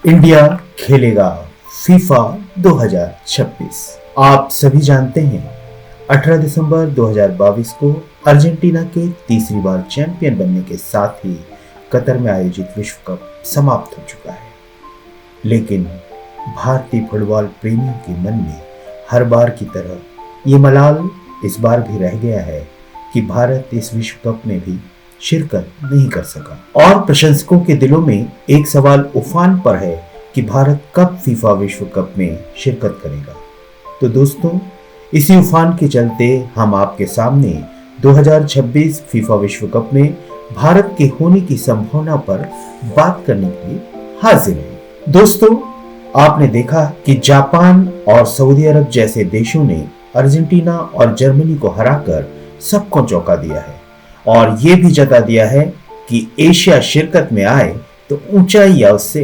India खेलेगा FIFA 2026। आप सभी जानते हैं 18 दिसंबर 2022 को अर्जेंटीना के तीसरी बार चैंपियन बनने के साथ ही कतर में आयोजित विश्व कप समाप्त हो चुका है। लेकिन भारतीय फुटबॉल प्रेमियों के मन में हर बार की तरह ये मलाल इस बार भी रह गया है कि भारत इस विश्व कप में भी शिरकत नहीं कर सका और प्रशंसकों के दिलों में एक सवाल उफान पर है कि भारत कब फीफा विश्व कप में शिरकत करेगा। तो दोस्तों, इसी उफान के चलते हम आपके सामने 2026 फीफा विश्व कप में भारत के होने की संभावना पर बात करने के लिए हाजिर हैं। दोस्तों, आपने देखा कि जापान और सऊदी अरब जैसे देशों ने अर्जेंटीना और जर्मनी को हराकर सबको चौंका दिया है और ये भी जता दिया है कि एशिया शिरकत में आए तो ऊंचाई या उससे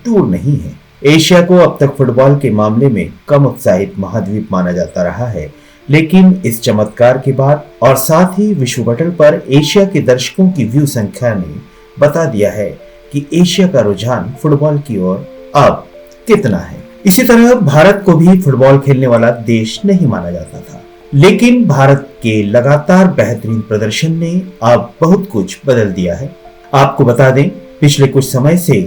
दूर नहीं है। एशिया को अब तक फुटबॉल के मामले में कम उत्साहित महाद्वीप माना जाता रहा है, लेकिन इस चमत्कार के बाद और साथ ही विश्व पटल पर एशिया के दर्शकों की व्यू संख्या ने बता दिया है कि एशिया का रुझान फुटबॉल की ओर अब कितना है। इसी तरह भारत को भी फुटबॉल खेलने वाला देश नहीं माना जाता था, लेकिन भारत के लगातार बेहतरीन प्रदर्शन ने अब बहुत कुछ बदल दिया है। आपको बता दें, पिछले कुछ समय से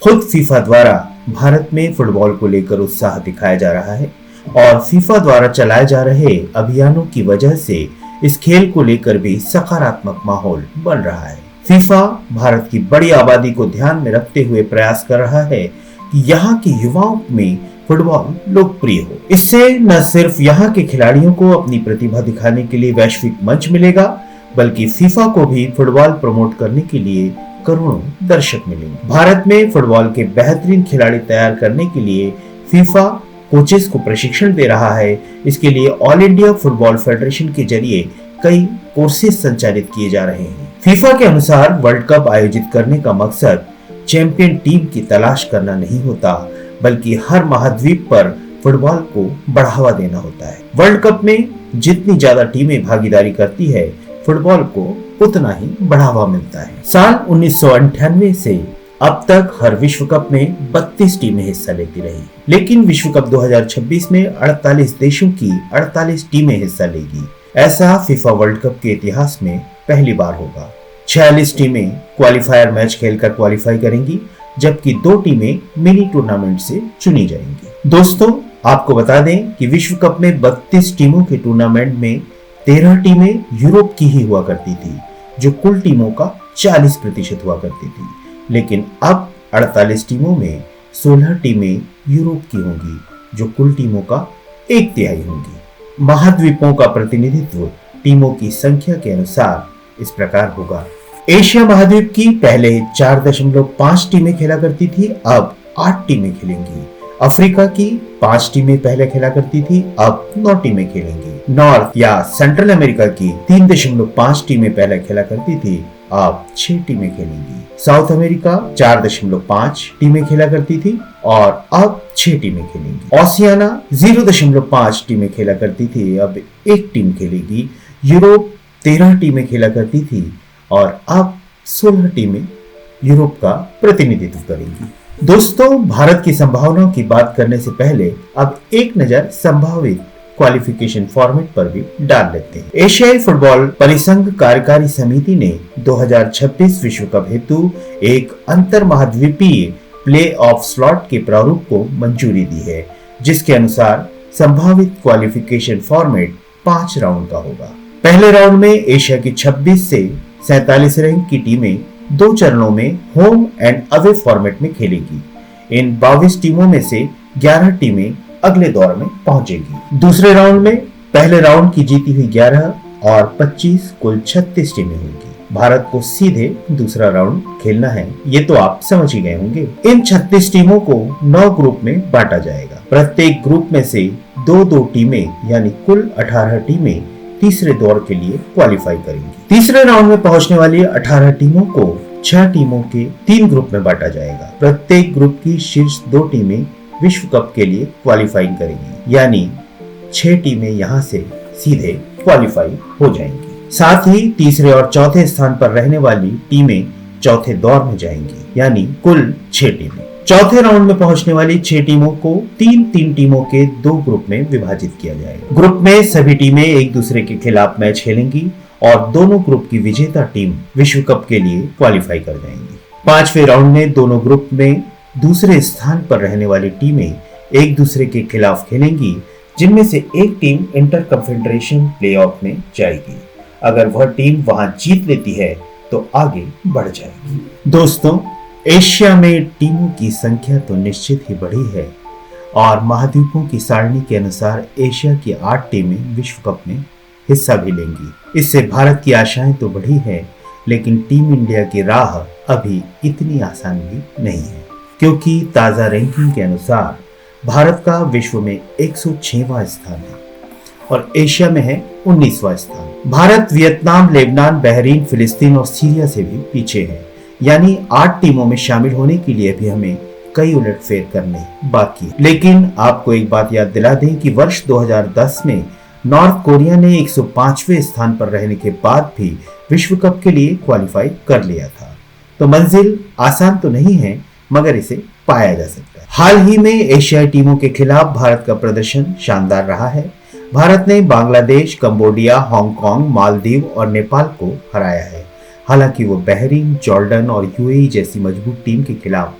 खुद फीफा द्वारा भारत में फुटबॉल को लेकर उत्साह दिखाया जा रहा है और फीफा द्वारा चलाए जा रहे अभियानों की वजह से इस खेल को लेकर भी सकारात्मक माहौल बन रहा है। फीफा भारत की बड़ी आबादी को ध्यान में रखते हुए प्रयास कर रहा है कि यहाँ के युवाओं में फुटबॉल लोकप्रिय हो। इससे न सिर्फ यहाँ के खिलाड़ियों को अपनी प्रतिभा दिखाने के लिए वैश्विक मंच मिलेगा, बल्कि फीफा को भी फुटबॉल प्रमोट करने के लिए करोड़ों दर्शक मिलेंगे। भारत में फुटबॉल के बेहतरीन खिलाड़ी तैयार करने के लिए फीफा कोचेस को प्रशिक्षण दे रहा है। इसके लिए ऑल इंडिया फुटबॉल फेडरेशन के जरिए कई कोर्सेज संचालित किए जा रहे हैं। फीफा के अनुसार वर्ल्ड कप आयोजित करने का मकसद चैंपियन टीम की तलाश करना नहीं होता, बल्कि हर महाद्वीप पर फुटबॉल को बढ़ावा देना होता है। वर्ल्ड कप में जितनी ज्यादा टीमें भागीदारी करती है, फुटबॉल को उतना ही बढ़ावा मिलता है। साल 1998 से अब तक हर विश्व कप में 32 टीमें हिस्सा लेती रही, लेकिन विश्व कप 2026 में 48 देशों की 48 टीमें हिस्सा लेगी। ऐसा फीफा वर्ल्ड कप के इतिहास में पहली बार होगा। 46 टीमें क्वालिफायर मैच खेलकर क्वालिफाई करेंगी, जबकि 2 टीमें मिनी टूर्नामेंट से चुनी जाएंगी। दोस्तों, आपको बता दें कि विश्व कप में 32 टीमों के टूर्नामेंट में 13 टीमें यूरोप की ही हुआ करती थी, जो कुल टीमों का 40% हुआ करती थी। लेकिन अब 48 टीमों में 16 टीमें यूरोप की होंगी, जो कुल टीमों का 1/3 होंगी। महाद्वीपों का प्रतिनिधित्व टीमों की संख्या के अनुसार इस प्रकार होगा। एशिया महाद्वीप की पहले 4.5 टीमें खेला करती थी, अब 8 टीमें खेलेंगी। अफ्रीका की 5 टीमें पहले खेला करती थी, अब 9 टीमें खेलेंगी। नॉर्थ या सेंट्रल अमेरिका की 3.5 टीमें पहले खेला करती थी, अब 6 टीमें खेलेंगी। साउथ अमेरिका 4.5 टीमें खेला करती थी और अब 6 टीमें खेलेंगी। ओशियाना 0.5 टीमें खेला करती थी, अब 1 टीम खेलेगी। यूरोप 13 टीमें खेला करती थी और अब 16 टीमें यूरोप का प्रतिनिधित्व करेंगी। दोस्तों, भारत की संभावनाओं की बात करने से पहले अब एक नजर संभावित क्वालिफिकेशन फॉर्मेट पर भी डाल लेते हैं। एशियाई फुटबॉल परिसंघ कार्यकारी समिति ने 2026 विश्व कप हेतु एक अंतर महाद्वीपीय प्ले ऑफ स्लॉट के प्रारूप को मंजूरी दी है, जिसके अनुसार संभावित क्वालिफिकेशन फॉर्मेट 5 राउंड का होगा। पहले राउंड में एशिया की 26 से 47 रैंक की टीमें 2 चरणों में होम एंड अवे फॉर्मेट में खेलेगी। इन 22 टीमों में से 11 टीमें अगले दौर में पहुंचेगी। दूसरे राउंड में पहले राउंड की जीती हुई 11 और 25 कुल 36 टीमें होंगी। भारत को सीधे दूसरा राउंड खेलना है, ये तो आप समझ ही गए होंगे। इन 36 टीमों को 9 ग्रुप में बांटा जाएगा। प्रत्येक ग्रुप में से 2-2 टीमें यानी कुल 18 टीमें तीसरे दौर के लिए क्वालिफाई करेंगी। तीसरे राउंड में पहुंचने वाली 18 टीमों को 6 टीमों के 3 ग्रुप में बांटा जाएगा। प्रत्येक ग्रुप की शीर्ष 2 टीमें विश्व कप के लिए क्वालिफाइंग करेंगी, यानी 6 टीमें यहां से सीधे क्वालिफाई हो जाएंगी। साथ ही तीसरे और चौथे स्थान पर रहने वाली टीमें चौथे दौर में जाएंगी, यानी कुल 6 टीमें। चौथे राउंड में पहुंचने वाली 6 टीमों को 3-3 टीमों के 2 ग्रुप में विभाजित किया जाएगा। ग्रुप में सभी टीमें एक दूसरे के खिलाफ मैच खेलेंगी और दोनों ग्रुप की विजेता टीम विश्व कप के लिए क्वालिफाई कर जाएंगी। 5वें राउंड में दोनों ग्रुप में दूसरे स्थान पर रहने वाली टीमें एक दूसरे के खिलाफ खेलेंगी, जिनमें से एक टीम इंटर कन्फेडरेशन प्लेऑफ में जाएगी। अगर वह टीम वहां जीत लेती है तो आगे बढ़ जाएगी। दोस्तों, एशिया में टीमों की संख्या तो निश्चित ही बढ़ी है और महाद्वीपों की सारणी के अनुसार एशिया की 8 टीमें विश्व कप में हिस्सा भी लेंगी। इससे भारत की आशाएं तो बढ़ी है, लेकिन टीम इंडिया की राह अभी इतनी आसान भी नहीं है, क्योंकि ताजा रैंकिंग के अनुसार भारत का विश्व में 106वां स्थान है और एशिया में है 19वां स्थान। भारत वियतनाम, लेबनान, बहरीन, फिलिस्तीन और सीरिया से भी पीछे है। यानी 8 टीमों में शामिल होने के लिए भी हमें कई उलटफेर करने बाकी। लेकिन आपको एक बात याद दिला दें कि वर्ष 2010 में नॉर्थ कोरिया ने 105वें स्थान पर रहने के बाद भी विश्व कप के लिए क्वालिफाई कर लिया था। तो मंजिल आसान तो नहीं है, मगर इसे पाया जा सकता है। हाल ही में एशियाई टीमों के खिलाफ भारत का प्रदर्शन शानदार रहा है। भारत ने बांग्लादेश, कंबोडिया, हांगकांग, मालदीव और नेपाल को हराया है। हालांकि वो बहरीन, जॉर्डन और यूएई जैसी मजबूत टीम के खिलाफ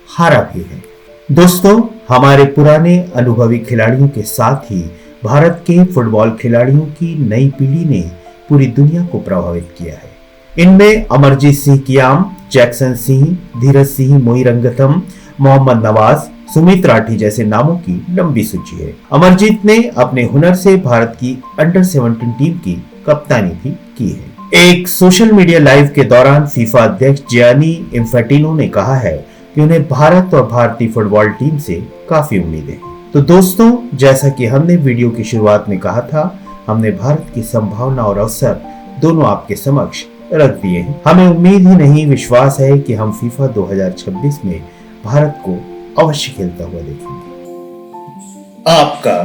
हारा भी है। दोस्तों, हमारे पुराने अनुभवी खिलाड़ियों के साथ ही भारत के फुटबॉल खिलाड़ियों की नई पीढ़ी ने पूरी दुनिया को प्रभावित किया है। इनमें अमरजीत सिंह कियाम, जैक्सन सिंह, धीरज सिंह मोईरंगथम, मोहम्मद नवाज, सुमित राठी जैसे नामों की लंबी सूची है। अमरजीत ने अपने हुनर से भारत की अंडर 17 टीम की कप्तानी भी की है। एक सोशल मीडिया लाइव के दौरान फीफा अध्यक्ष जियानी इन्फैंटिनो ने कहा है कि उन्हें भारत और भारतीय फुटबॉल टीम से काफी उम्मीदें हैं। तो दोस्तों, जैसा कि हमने वीडियो की शुरुआत में कहा था, हमने भारत की संभावना और अवसर दोनों आपके समक्ष रख दिए हैं। हमें उम्मीद ही नहीं, विश्वास है कि हम फीफा 2026 में भारत को अवश्य खेलता हुआ देखेंगे। आपका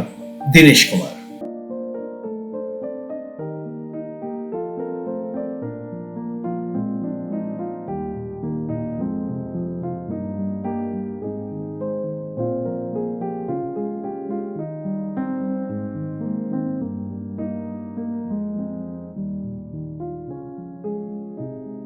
दिनेश कुमार।